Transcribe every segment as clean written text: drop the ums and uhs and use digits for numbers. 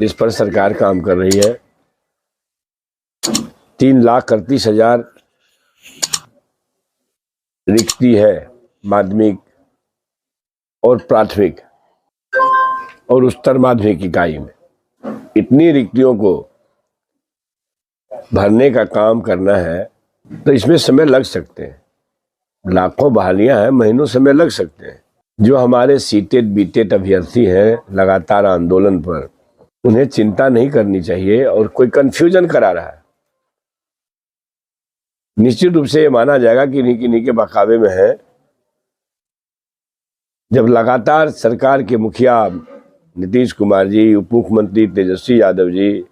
इस पर सरकार काम कर रही है। 3,31,000 रिक्ति है माध्यमिक और प्राथमिक और उच्चतर माध्यमिक इकाई में। इतनी रिक्तियों को भरने का काम करना है तो इसमें समय लग सकते हैं, लाखों बहालियां हैं, महीनों समय लग सकते हैं। जो हमारे सीटेड बीटेड अभ्यर्थी हैं लगातार आंदोलन पर, उन्हें चिंता नहीं करनी चाहिए और कोई कंफ्यूजन करा रहा है। निश्चित रूप से ये माना जाएगा कि इन्हीं के बहकावे में है। जब लगातार सरकार के मुखिया नीतीश कुमार जी, उप मुख्यमंत्री तेजस्वी यादव जी,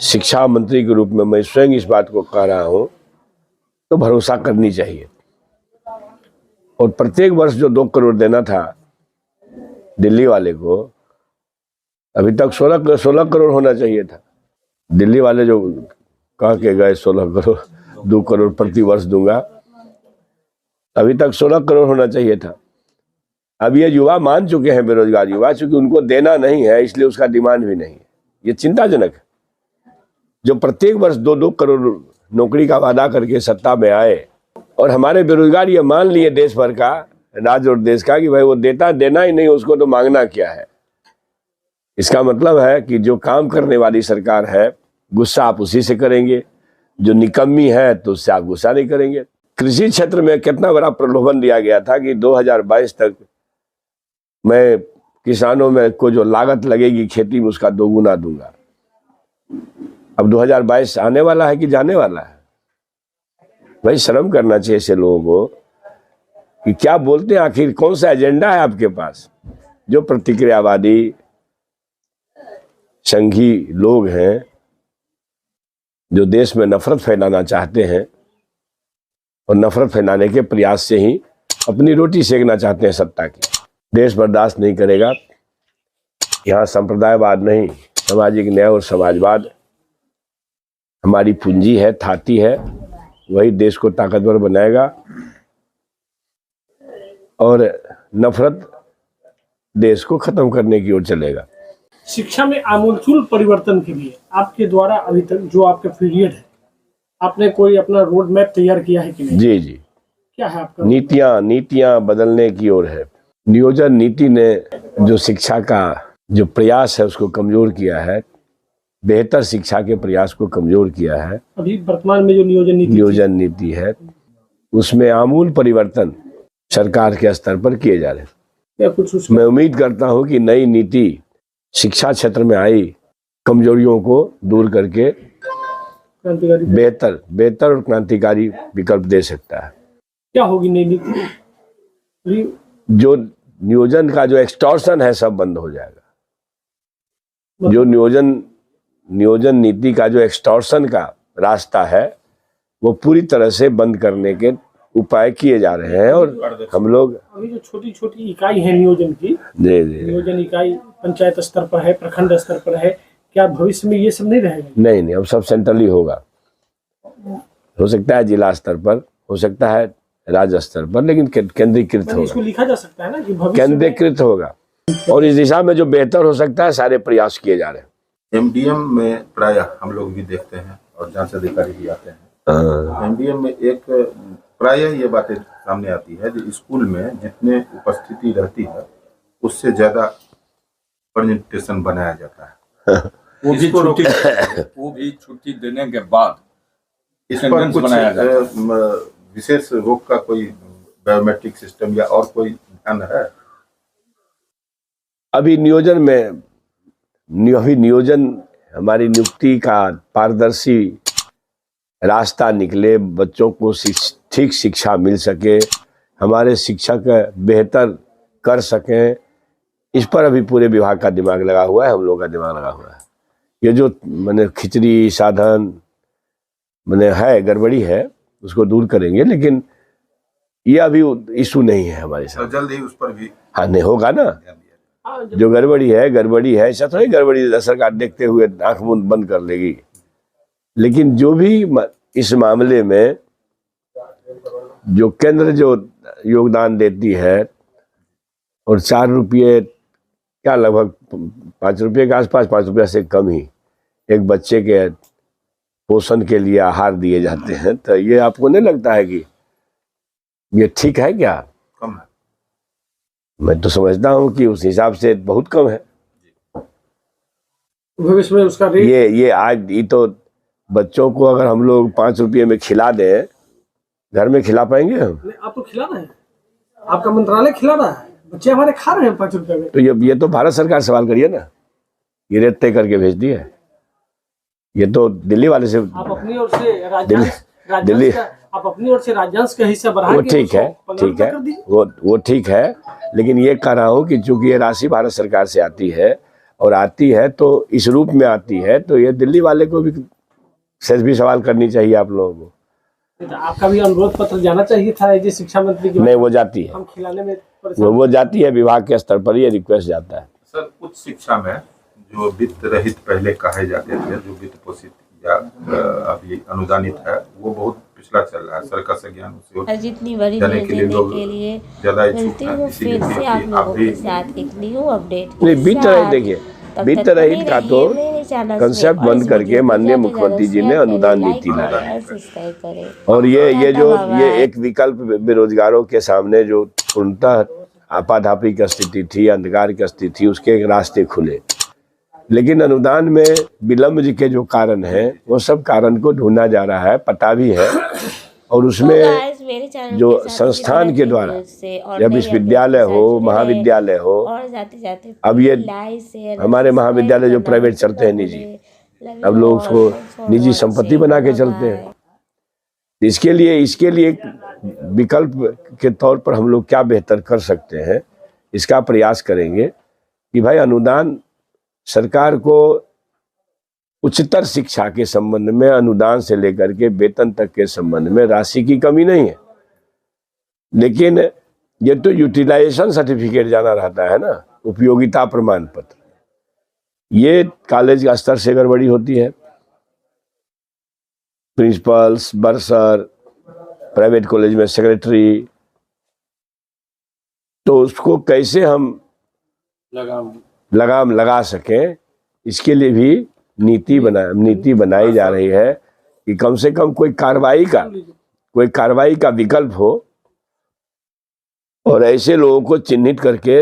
शिक्षा मंत्री के रूप में मैं स्वयं इस बात को कह रहा हूं, तो भरोसा करनी चाहिए। और प्रत्येक वर्ष जो 2 करोड़ देना था दिल्ली वाले को, अभी तक 16 करोड़ होना चाहिए था। दिल्ली वाले जो कह के गए 16 करोड़ 2 करोड़ प्रति वर्ष दूंगा, अभी तक 16 करोड़ होना चाहिए था। अब ये युवा मान चुके हैं, बेरोजगार युवा, चूंकि उनको देना नहीं है इसलिए उसका डिमांड भी नहीं है। ये चिंताजनक है। जो प्रत्येक वर्ष 2-2 करोड़ नौकरी का वादा करके सत्ता में आए और हमारे बेरोजगार ये मान लिए देश भर का, राज्य और देश का, कि भाई वो देना ही नहीं, उसको तो मांगना क्या है। इसका मतलब है कि जो काम करने वाली सरकार है, गुस्सा आप उसी से करेंगे। जो निकम्मी है तो उससे आप गुस्सा नहीं करेंगे। कृषि क्षेत्र में कितना बड़ा प्रलोभन दिया गया था कि 2022 तक मैं किसानों में को जो लागत लगेगी खेती में उसका 2 गुना दूंगा। अब 2022 आने वाला है कि जाने वाला है? भाई शर्म करना चाहिए ऐसे लोगों को कि क्या बोलते हैं, आखिर कौन सा एजेंडा है आपके पास। जो प्रतिक्रियावादी संघी लोग हैं, जो देश में नफरत फैलाना चाहते हैं और नफरत फैलाने के प्रयास से ही अपनी रोटी सेकना चाहते हैं सत्ता की, देश बर्दाश्त नहीं करेगा। यहाँ संप्रदायवाद नहीं, सामाजिक न्याय और समाजवाद हमारी पूंजी है, थाती है, वही देश को ताकतवर बनाएगा और नफरत देश को खत्म करने की ओर चलेगा। शिक्षा में आमूलचूल परिवर्तन के लिए आपके द्वारा अभी तक जो आपका पीरियड है, आपने कोई अपना रोड मैप तैयार किया है कि नहीं? जी, क्या है आपका? नीतियां बदलने की ओर है। नियोजन नीति ने जो शिक्षा का जो प्रयास है उसको कमजोर किया है, बेहतर शिक्षा के प्रयास को कमजोर किया है। अभी वर्तमान में जो नियोजन नीति है उसमें आमूल परिवर्तन सरकार के स्तर पर किए जा रहे हैं। क्या कुछ मैं उम्मीद करता हूं कि नई नीति शिक्षा क्षेत्र में आई कमजोरियों को दूर करके बेहतर और क्रांतिकारी विकल्प दे सकता है। क्या होगी नई नीति? जो नियोजन का जो एक्सटॉर्शन है सब बंद हो जाएगा। जो नियोजन नीति का जो एक्सटॉर्शन का रास्ता है वो पूरी तरह से बंद करने के उपाय किए जा रहे हैं। और हम लोग अभी जो छोटी छोटी इकाई है नियोजन की, नियोजन इकाई पंचायत स्तर पर है, प्रखंड स्तर पर है, क्या भविष्य में ये सब नहीं रहेगा? नहीं, अब सब सेंट्रली होगा। हो सकता है जिला स्तर पर, हो सकता है राज्य स्तर पर, लेकिन केंद्रीकृत होगा। इसको लिखा जा सकता है ना कि भविष्य केंद्रीकृत होगा और इस दिशा में जो बेहतर हो सकता है सारे प्रयास किए जा रहे हैं। एमडीएम में प्रायः हम लोग भी देखते हैं और जांच अधिकारी भी आते हैं। एमडीएम में एक प्रायः ये बातें सामने आती है कि स्कूल में जितने उपस्थिति रहती है उससे ज्यादा प्रेजेंटेशन बनाया जाता है। वो भी छुट्टी देने के बाद इस पर कुछ विशेष रोक का कोई बायोमेट्रिक सिस्टम या और कोई ध्यान है? अभी नियोजन हमारी नियुक्ति का पारदर्शी रास्ता निकले, बच्चों को ठीक शिक्षा मिल सके, हमारे शिक्षक बेहतर कर सकें, इस पर अभी पूरे विभाग का दिमाग लगा हुआ है, हम लोग का दिमाग लगा हुआ है। ये जो खिचड़ी साधन है, गड़बड़ी है, उसको दूर करेंगे, लेकिन ये अभी इशू नहीं है हमारे साथ। तो जल्द ही उस पर भी नहीं होगा ना। जो गड़बड़ी है, ऐसा थोड़ी गड़बड़ी सरकार देखते हुए आंख मुंह बंद कर लेगी। लेकिन जो भी इस मामले में जो केंद्र जो योगदान देती है और 4 रुपये क्या लगभग 5 रुपये के आसपास, 5 रुपये से कम ही एक बच्चे के पोषण के लिए आहार दिए जाते हैं। तो ये आपको नहीं लगता है कि ये ठीक है क्या? कम है। मैं तो समझता हूँ कि उस हिसाब से बहुत कम है। भविष्य में उसका रेट ये आज ये तो बच्चों को अगर हम लोग 5 रुपये में खिला दें, घर में खिला पाएंगे हम? नहीं, आप तो खिला रहे हैं, आपका मंत्रालय खिला रहा है, बच्चे हमारे खा रहे हैं 5 रुपए में। तो ये तो भारत सरकार सवाल करिए ना, ये रेट तय करके भेज दिए। ये तो दिल्ली वाले से, आप अपनी ओर से आप अपनी ओर से राज्यांश का हिस्सा बढ़ा वो के ठीक है, 15 ठीक रुपए है, कर दिए। वो ठीक है, लेकिन ये कह रहा हूँ कि चूंकि ये राशि भारत सरकार से आती है और आती है तो इस रूप में आती है, तो ये दिल्ली वाले को भी से भी सवाल करनी चाहिए आप लोगों को। तो आपका भी अनुरोध पत्र जाना चाहिए था ये शिक्षा मंत्री की। नहीं, वो जाती है, हम खिलाने में परेशान। वो जाती है, विभाग के स्तर पर ये रिक्वेस्ट जाता है। सर, उच्च शिक्षा में जो वित्त रहित पहले कहे जाते थे, जो वित्त पोषित या अभी अनुदानित है, वो बहुत पिछड़ा चल रहा है। सर का ज्ञान और जितनी बड़ी जाने न्यूज़ के लिए देने लोग के लिए ज्यादा इच्छुक मिलती हैं। हूँ इसीलिए फिर से आप आप लोगों भी के साथ एक न्यू अपडेट के नहीं, वित्त साथ। रहित देखिए, तब वित्त तक रहित बने का रहिए तो मेरे चैनल से कंसेप्ट और बंद इस करके वीडियो को माननीय ज़्यादा से मुख्यमंत्री जी ने ज़्यादा शेयर अनुदान करें, नीति लाइक लाया। करें, सब्सक्राइब करें। और ये जो टाटा ये बाय। एक विकल्प बेरोजगारों के सामने जो पूर्णतः आपाधापी की स्थिति थी, अंधकार की स्थिति थी, उसके एक रास्ते खुले। लेकिन अनुदान में विलम्ब के जो कारण है, वो सब कारण को ढूंढा जा रहा है, पता भी है। और उसमें guys, मेरे चैनल जो के साथ संस्थान इसी के तरह द्वारा, न्यूज़ से और या नई विश्वविद्यालय अपडेट के हो, साथ जुड़े महाविद्यालय हो, रहें। और जाते जाते अब ये लाइक शेयर हमारे महाविद्यालय जो प्राइवेट चलते हैं निजी, अब लोग उसको निजी संपत्ति बना के चलते हैं। इसके लिए एक विकल्प के तौर पर हम लोग क्या बेहतर कर सकते हैं, इसका प्रयास करेंगे कि भाई अनुदान सरकार को उच्चतर शिक्षा के संबंध में अनुदान से लेकर के वेतन तक के संबंध में राशि की कमी नहीं है, लेकिन ये तो यूटिलाइजेशन सर्टिफिकेट जाना रहता है ना, उपयोगिता प्रमाण पत्र। ये कॉलेज का स्तर से गड़बड़ी होती है, प्रिंसिपल्स, बर्सर, प्राइवेट कॉलेज में सेक्रेटरी, तो उसको कैसे हम लगाम लगा सकें, इसके लिए भी नीति बनाई जा रही है कि कम से कम कोई कार्रवाई का विकल्प हो, और ऐसे लोगों को चिन्हित करके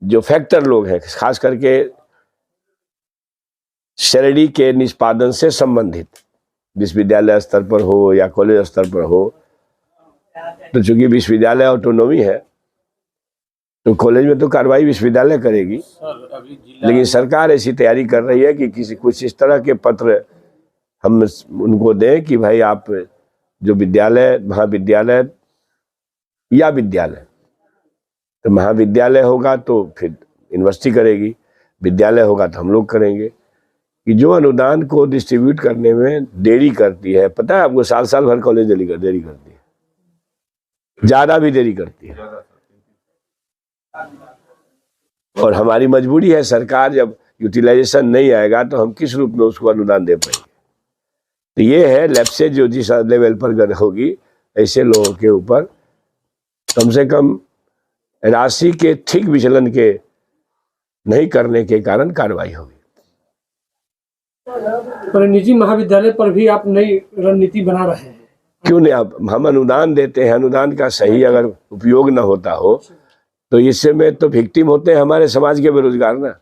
जो फैक्टर लोग हैं, खास करके श्रेणी के निष्पादन से संबंधित, विश्वविद्यालय स्तर पर हो या कॉलेज स्तर पर हो, तो चूंकि विश्वविद्यालय ऑटोनॉमी है तो कॉलेज में तो कार्रवाई विश्वविद्यालय करेगी। लेकिन सरकार ऐसी तैयारी कर रही है कि कुछ इस तरह के पत्र हम उनको दें कि भाई आप जो विद्यालय, महाविद्यालय या विद्यालय, तो महाविद्यालय होगा तो फिर यूनिवर्सिटी करेगी, विद्यालय होगा तो हम लोग करेंगे, कि जो अनुदान को डिस्ट्रीब्यूट करने में देरी करती है, पता है आपको, साल भर कॉलेज देरी करती है, ज्यादा भी देरी करती है। और हमारी मजबूरी है, सरकार जब यूटिलाइजेशन नहीं आएगा तो हम किस रूप में उसको अनुदान दे पाएंगे। तो ये है लैप्सेज जो जिस लेवल पर होगी, ऐसे लोगों के ऊपर कम से कम राशि के ठीक विचलन के नहीं करने के कारण कार्रवाई होगी। पर निजी महाविद्यालय पर भी आप नई रणनीति बना रहे हैं, क्यों नहीं? आप हम अनुदान देते हैं, अनुदान का सही अगर उपयोग न होता हो तो इससे में तो विक्टिम होते हैं हमारे समाज के बेरोजगार ना,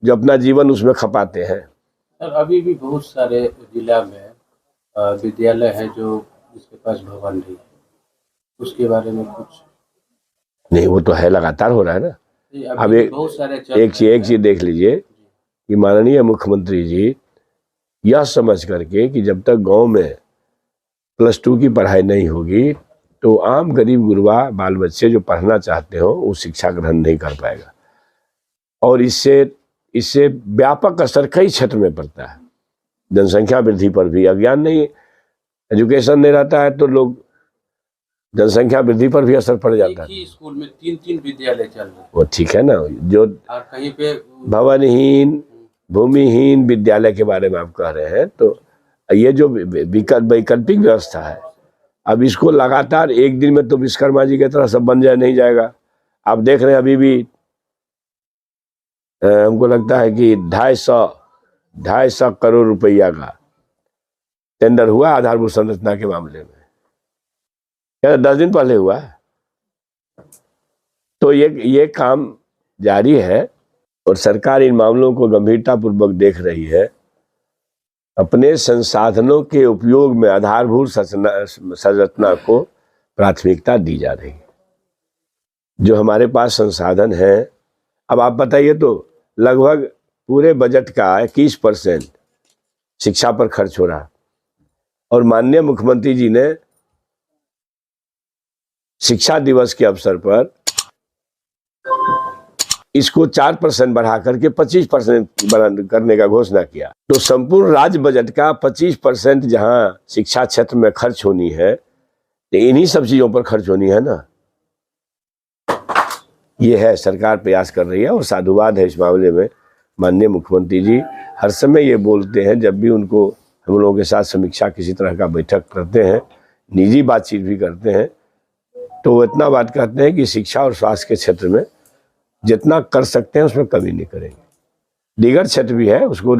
जो अपना जीवन उसमें खपाते हैं। सर, अभी भी बहुत सारे जिला में विद्यालय है जो जिसके पास भवन नहीं है, उसके बारे में कुछ नहीं, वो तो है, लगातार हो रहा है ना। अब बहुत सारे एक चीज देख लीजिए कि माननीय मुख्यमंत्री जी यह समझ करके कि जब तक गांव में +2 की पढ़ाई नहीं होगी तो आम गरीब गुरबा बाल बच्चे जो पढ़ना चाहते हो वो शिक्षा ग्रहण नहीं कर पाएगा, और इससे व्यापक असर कई क्षेत्र में पड़ता है। जनसंख्या वृद्धि पर भी, अज्ञान नहीं, एजुकेशन नहीं रहता है तो लोग जनसंख्या वृद्धि पर भी असर पड़ जाता है। स्कूल में 3 विद्यालय चल रहे हैं, वो ठीक है ना, जो और कहीं पे भवनहीन, भूमिहीन विद्यालय के बारे में आप कह रहे हैं, तो ये जो वैकल्पिक व्यवस्था है, अब इसको लगातार एक दिन में तो विश्वकर्मा जी की तरह सब बन नहीं जाएगा। आप देख रहे हैं अभी भी हमको लगता है कि 250 करोड़ रुपया का टेंडर हुआ आधारभूत संरचना के मामले में, क्या 10 दिन पहले हुआ है। तो ये काम जारी है और सरकार इन मामलों को गंभीरता पूर्वक देख रही है। अपने संसाधनों के उपयोग में आधारभूत संरचना को प्राथमिकता दी जा रही है। जो हमारे पास संसाधन है, अब आप बताइए तो लगभग पूरे बजट का 21% शिक्षा पर खर्च हो रहा, और माननीय मुख्यमंत्री जी ने शिक्षा दिवस के अवसर पर इसको 4% बढ़ा करके 25% करने का घोषणा किया। तो संपूर्ण राज्य बजट का 25% जहां शिक्षा क्षेत्र में खर्च होनी है, तो इन्हीं सब चीजों पर खर्च होनी है ना। ये है, सरकार प्रयास कर रही है और साधुवाद है इस मामले में। माननीय मुख्यमंत्री जी हर समय ये बोलते हैं, जब भी उनको हम लोगों के साथ समीक्षा किसी तरह का बैठक करते हैं, निजी बातचीत भी करते हैं, तो वो इतना बात कहते हैं कि शिक्षा और स्वास्थ्य के क्षेत्र में जितना कर सकते हैं उसमें कमी नहीं करेंगे। दीगर क्षेत्र भी है, उसको